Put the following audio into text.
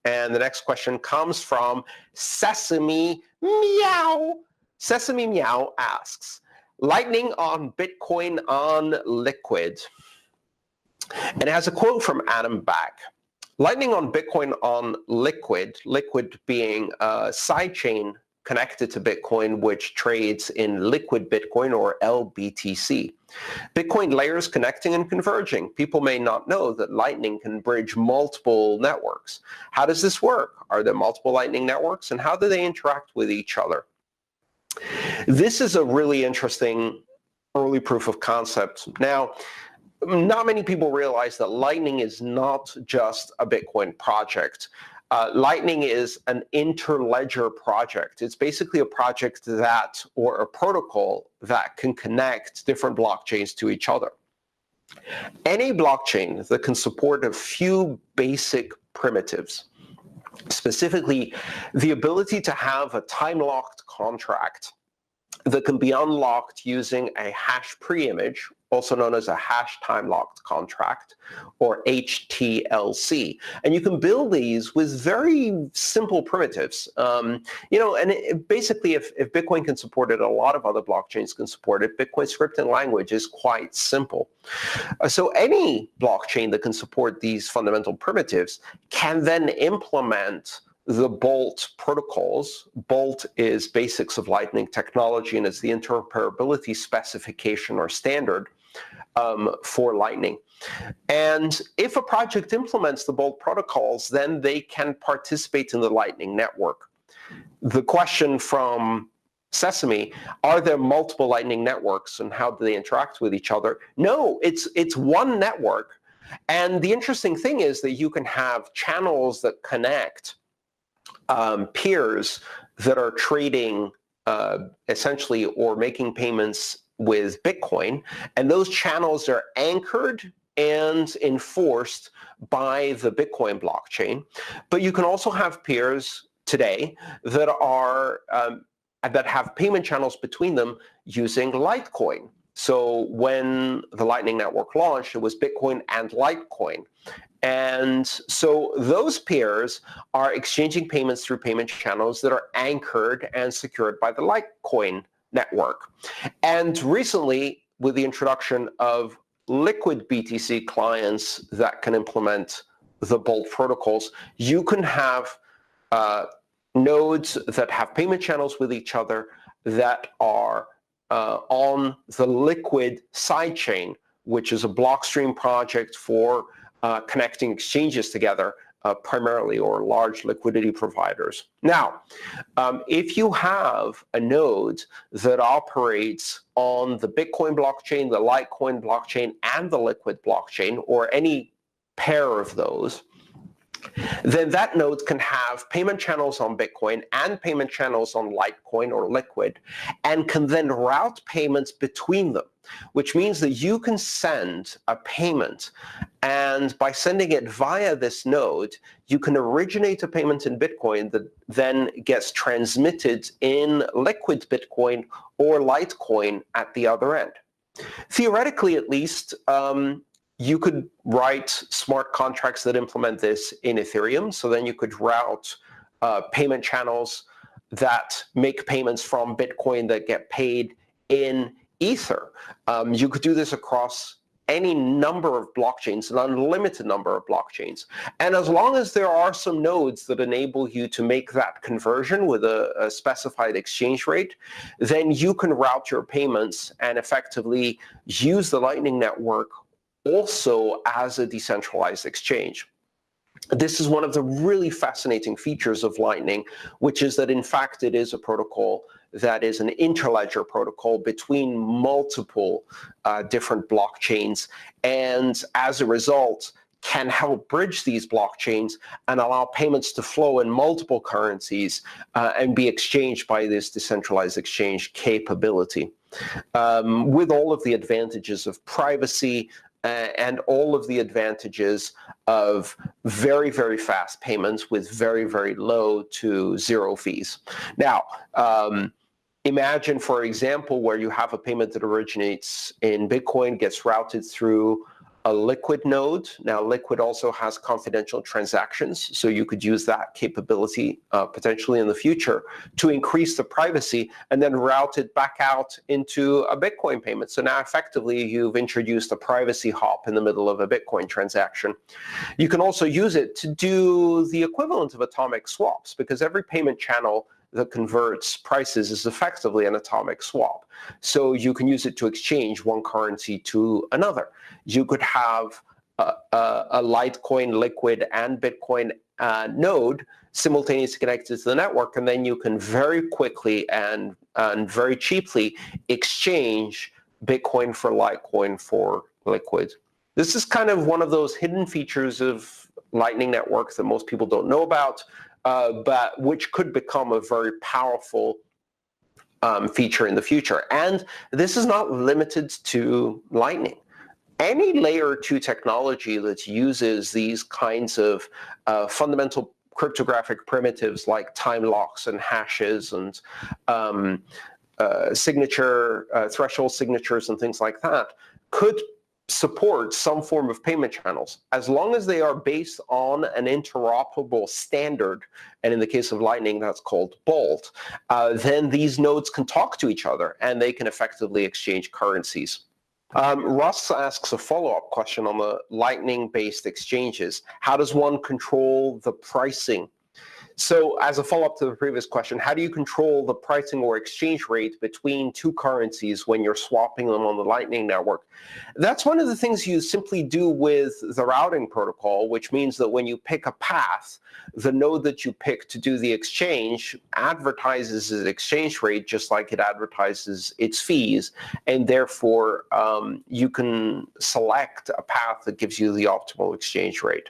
And the next question comes from Sesame Meow. Sesame Meow asks, Lightning on Bitcoin on Liquid. And it has a quote from Adam Back. Lightning on Bitcoin on Liquid, Liquid being a sidechain connected to Bitcoin, which trades in liquid Bitcoin or LBTC. Bitcoin layers connecting and converging. People may not know that Lightning can bridge multiple networks. How does this work? Are there multiple Lightning networks, and how do they interact with each other? This is a really interesting early proof of concept. Now, not many people realize that Lightning is not just a Bitcoin project. Lightning is an interledger project. It's basically a project that, or a protocol that can connect different blockchains to each other. Any blockchain that can support a few basic primitives, specifically the ability to have a time-locked contract that can be unlocked using a hash pre-image, also known as a hash time-locked contract, or HTLC. And you can build these with very simple primitives. Basically, if Bitcoin can support it, a lot of other blockchains can support it. Bitcoin scripting language is quite simple. So any blockchain that can support these fundamental primitives can then implement the Bolt protocols. Bolt is basics of Lightning technology, and it's the interoperability specification or standard for Lightning. And if a project implements the Bolt protocols, then they can participate in the Lightning network. The question from Sesame, are there multiple Lightning networks, and how do they interact with each other? No, it's one network. And the interesting thing is that you can have channels that connect peers that are trading essentially or making payments with Bitcoin, and those channels are anchored and enforced by the Bitcoin blockchain. But you can also have peers today that are that have payment channels between them using Litecoin. So when the Lightning Network launched, it was Bitcoin and Litecoin. And so those peers are exchanging payments through payment channels that are anchored and secured by the Litecoin network. And recently, with the introduction of liquid BTC clients that can implement the Bolt protocols, you can have nodes that have payment channels with each other that are on the liquid sidechain, which is a blockstream project for connecting exchanges together, primarily, or large liquidity providers. Now, if you have a node that operates on the Bitcoin blockchain, the Litecoin blockchain, and the Liquid blockchain, or any pair of those, then that node can have payment channels on Bitcoin and payment channels on Litecoin or Liquid, and can then route payments between them, which means that you can send a payment, and by sending it via this node, you can originate a payment in Bitcoin that then gets transmitted in Liquid Bitcoin or Litecoin at the other end. Theoretically, at least, you could write smart contracts that implement this in Ethereum. So then you could route payment channels that make payments from Bitcoin that get paid in Ether. You could do this across any number of blockchains, an unlimited number of blockchains. And as long as there are some nodes that enable you to make that conversion with a specified exchange rate, then you can route your payments and effectively use the Lightning Network also as a decentralized exchange. This is one of the really fascinating features of Lightning, which is that, in fact, it is a protocol that is an interledger protocol between multiple different blockchains, and as a result, can help bridge these blockchains and allow payments to flow in multiple currencies and be exchanged by this decentralized exchange capability, with all of the advantages of privacy, and all of the advantages of very, very fast payments with very, very low to zero fees. Now, imagine, for example, where you have a payment that originates in Bitcoin, gets routed through a liquid node. Now, liquid also has confidential transactions, so you could use that capability potentially in the future to increase the privacy and then route it back out into a Bitcoin payment. So now effectively you've introduced a privacy hop in the middle of a Bitcoin transaction. You can also use it to do the equivalent of atomic swaps, because every payment channel that converts prices is effectively an atomic swap. So you can use it to exchange one currency to another. You could have a Litecoin, Liquid, and Bitcoin node simultaneously connected to the network, and then you can very quickly and very cheaply exchange Bitcoin for Litecoin for Liquid. This is kind of one of those hidden features of Lightning networks that most people don't know about, but which could become a very powerful feature in the future. And this is not limited to Lightning. Any layer 2 technology that uses these kinds of fundamental cryptographic primitives like time locks and hashes and threshold signatures and things like that could support some form of payment channels, as long as they are based on an interoperable standard, and in the case of Lightning, that's called Bolt. Then these nodes can talk to each other, and they can effectively exchange currencies. Russ asks a follow-up question on the Lightning-based exchanges. How does one control the pricing? So as a follow-up to the previous question, how do you control the pricing or exchange rate between two currencies when you're swapping them on the Lightning network? That's one of the things you simply do with the routing protocol, which means that when you pick a path, the node that you pick to do the exchange advertises its exchange rate just like it advertises its fees, and therefore you can select a path that gives you the optimal exchange rate.